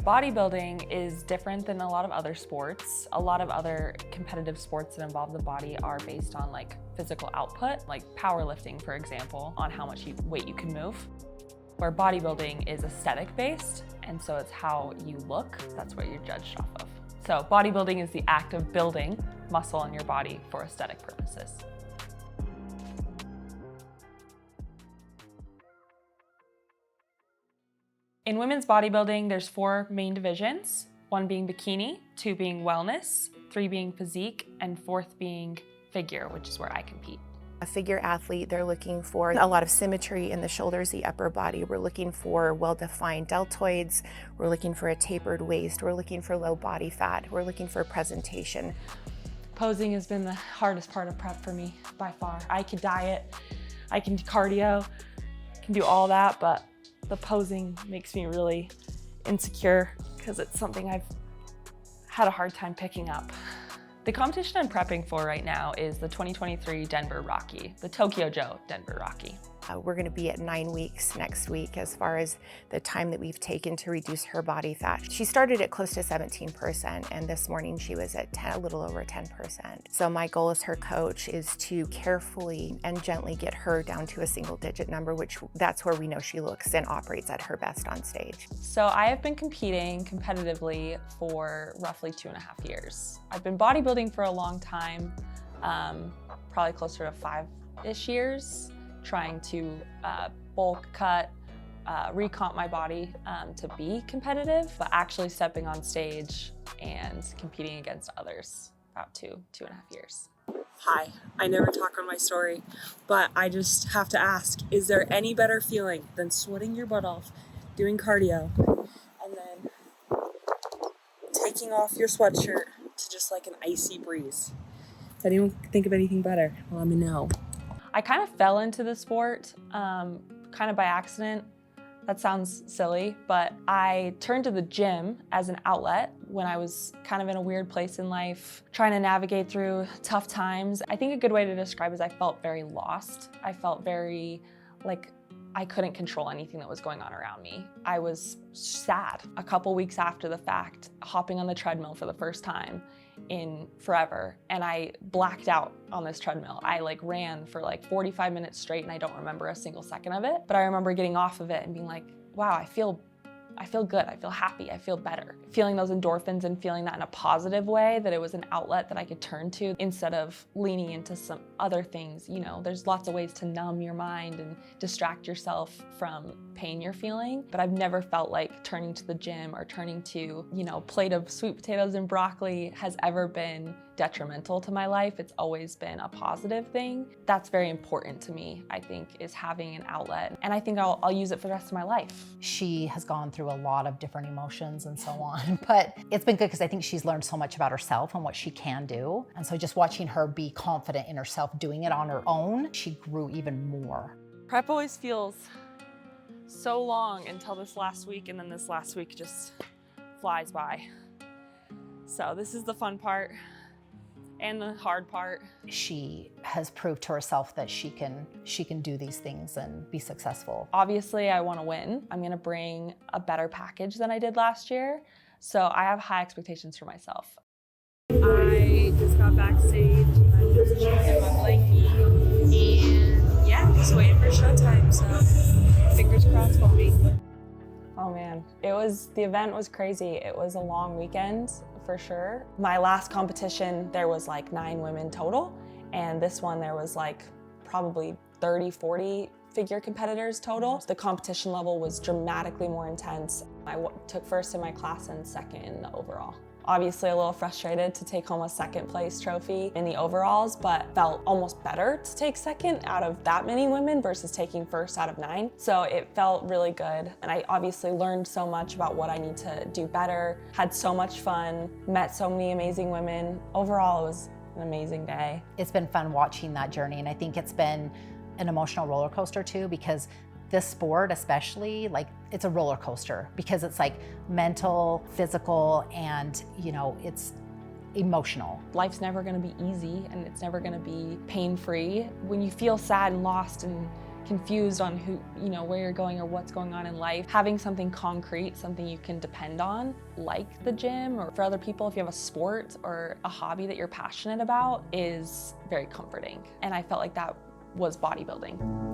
Bodybuilding is different than a lot of other sports. A lot of other competitive sports that involve the body are based on like physical output, like powerlifting, for example, on how much weight you can move. Where bodybuilding is aesthetic based, and so it's how you look, that's what you're judged off of. So bodybuilding is the act of building muscle in your body for aesthetic purposes. In women's bodybuilding, there's 4 main divisions, 1 being bikini, 2 being wellness, 3 being physique, and 4th being figure, which is where I compete. A figure athlete, they're looking for a lot of symmetry in the shoulders, the upper body. We're looking for well-defined deltoids. We're looking for a tapered waist. We're looking for low body fat. We're looking for presentation. Posing has been the hardest part of prep for me by far. I can diet, I can do cardio, can do all that, but the posing makes me really insecure because it's something I've had a hard time picking up. The competition I'm prepping for right now is the 2023 Denver Rocky, the Tokyo Joe Denver Rocky. We're going to be at 9 weeks next week as far as the time that we've taken to reduce her body fat. She started at close to 17%, and this morning she was at a little over 10%. So my goal as her coach is to carefully and gently get her down to a single-digit number, which that's where we know she looks and operates at her best on stage. So I have been competing competitively for roughly 2.5 years. I've been bodybuilding for a long time, probably closer to 5-ish years. Trying to bulk cut, recomp my body to be competitive, but actually stepping on stage and competing against others about 2.5 years. Hi, I never talk on my story, but I just have to ask, is there any better feeling than sweating your butt off, doing cardio, and then taking off your sweatshirt to just like an icy breeze? Does anyone think of anything better? Well, let me know. I kind of fell into the sport kind of by accident. That sounds silly, but I turned to the gym as an outlet when I was kind of in a weird place in life, trying to navigate through tough times. I think a good way to describe it is I felt very lost. I felt very like I couldn't control anything that was going on around me. I was sad. A couple weeks after the fact, hopping on the treadmill for the first time in forever, and I blacked out on this treadmill. I ran for 45 minutes straight, and I don't remember a single second of it, but I remember getting off of it and being like, wow, I feel good, I feel happy, I feel better. Feeling those endorphins and feeling that in a positive way, that it was an outlet that I could turn to instead of leaning into some other things. You know, there's lots of ways to numb your mind and distract yourself from pain you're feeling, but I've never felt like turning to the gym or turning to, a plate of sweet potatoes and broccoli has ever been detrimental to my life. It's always been a positive thing. That's very important to me, I think, is having an outlet. And I think I'll use it for the rest of my life. She has gone through a lot of different emotions and so on, but it's been good because I think she's learned so much about herself and what she can do. And so just watching her be confident in herself, doing it on her own, she grew even more. Prep always feels so long until this last week, and then this last week just flies by. So this is the fun part. And the hard part. She has proved to herself that she can do these things and be successful. Obviously, I want to win. I'm going to bring a better package than I did last year. So I have high expectations for myself. I just got backstage. I'm just checking my blankie. And yeah, just waiting for showtime, so fingers crossed for me. Oh man, the event was crazy. It was a long weekend for sure. My last competition, there was 9 women total. And this one, there was probably 30, 40 figure competitors total. The competition level was dramatically more intense. I took first in my class and second in the overall. Obviously a little frustrated to take home a second place trophy in the overalls, but felt almost better to take second out of that many women versus taking first out of 9. So it felt really good. And I obviously learned so much about what I need to do better, had so much fun, met so many amazing women. Overall, it was an amazing day. It's been fun watching that journey, and I think it's been an emotional roller coaster too, because this sport especially, it's a roller coaster because it's mental, physical, and it's emotional. Life's never gonna be easy and it's never gonna be pain-free. When you feel sad and lost and confused on where you're going or what's going on in life, having something concrete, something you can depend on, like the gym, or for other people, if you have a sport or a hobby that you're passionate about, is very comforting. And I felt like that was bodybuilding.